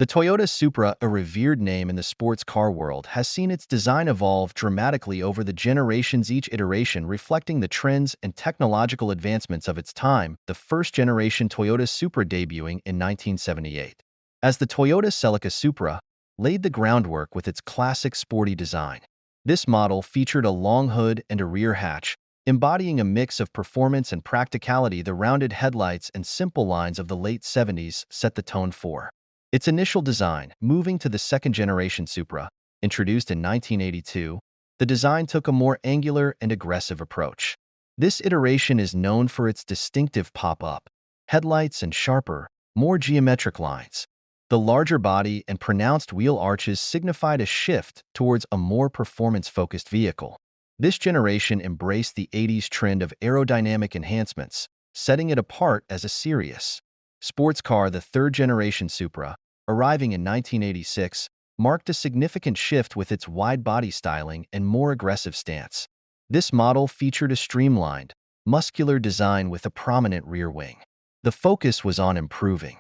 The Toyota Supra, a revered name in the sports car world, has seen its design evolve dramatically over the generations, each iteration reflecting the trends and technological advancements of its time, the first-generation Toyota Supra debuting in 1978. As the Toyota Celica Supra laid the groundwork with its classic sporty design. This model featured a long hood and a rear hatch, embodying a mix of performance and practicality. The rounded headlights and simple lines of the late 70s set the tone for its initial design. Moving to the second-generation Supra, introduced in 1982, the design took a more angular and aggressive approach. This iteration is known for its distinctive pop-up headlights and sharper, more geometric lines. The larger body and pronounced wheel arches signified a shift towards a more performance-focused vehicle. This generation embraced the 80s trend of aerodynamic enhancements, setting it apart as a serious sports car. The third-generation Supra, arriving in 1986, marked a significant shift with its wide-body styling and more aggressive stance. This model featured a streamlined, muscular design with a prominent rear wing. The focus was on improving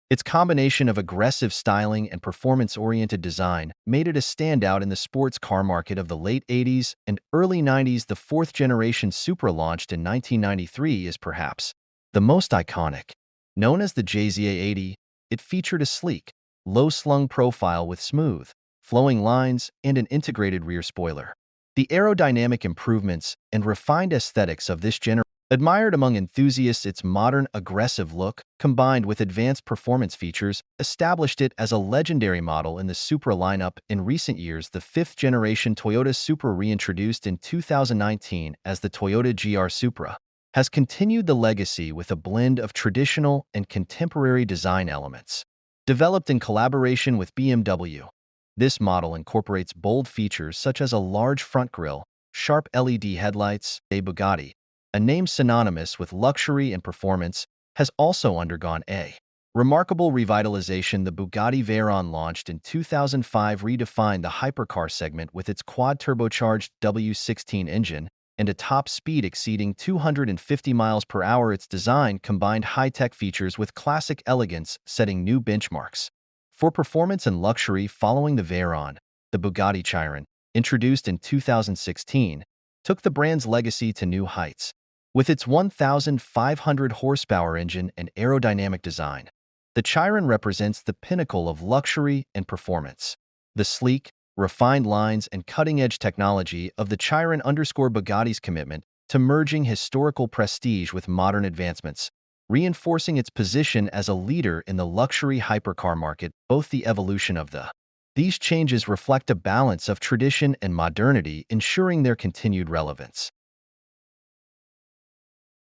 its combination of aggressive styling and performance-oriented design made it a standout in the sports car market of the late 80s and early 90s. The fourth-generation Supra, launched in 1993, is perhaps the most iconic. Known as the JZA-80, it featured a sleek, low-slung profile with smooth, flowing lines and an integrated rear spoiler. The aerodynamic improvements and refined aesthetics of this generation admired among enthusiasts. Its modern, aggressive look, combined with advanced performance features, established it as a legendary model in the Supra lineup. In recent years, the fifth-generation Toyota Supra, reintroduced in 2019 as the Toyota GR Supra, has continued the legacy with a blend of traditional and contemporary design elements. Developed in collaboration with BMW, this model incorporates bold features such as a large front grille, sharp LED headlights. A Bugatti, a name synonymous with luxury and performance, has also undergone a remarkable revitalization. The Bugatti Veyron, launched in 2005, redefined the hypercar segment with its quad-turbocharged W16 engine and a top speed exceeding 250 miles per hour. Its design combined high-tech features with classic elegance, setting new benchmarks for performance and luxury. Following the Veyron, the Bugatti Chiron, introduced in 2016, took the brand's legacy to new heights. With its 1,500 horsepower engine and aerodynamic design, the Chiron represents the pinnacle of luxury and performance. The sleek, refined lines and cutting-edge technology of the Chiron underscore Bugatti's commitment to merging historical prestige with modern advancements, reinforcing its position as a leader in the luxury hypercar market. Both the evolution of these changes reflect a balance of tradition and modernity, ensuring their continued relevance.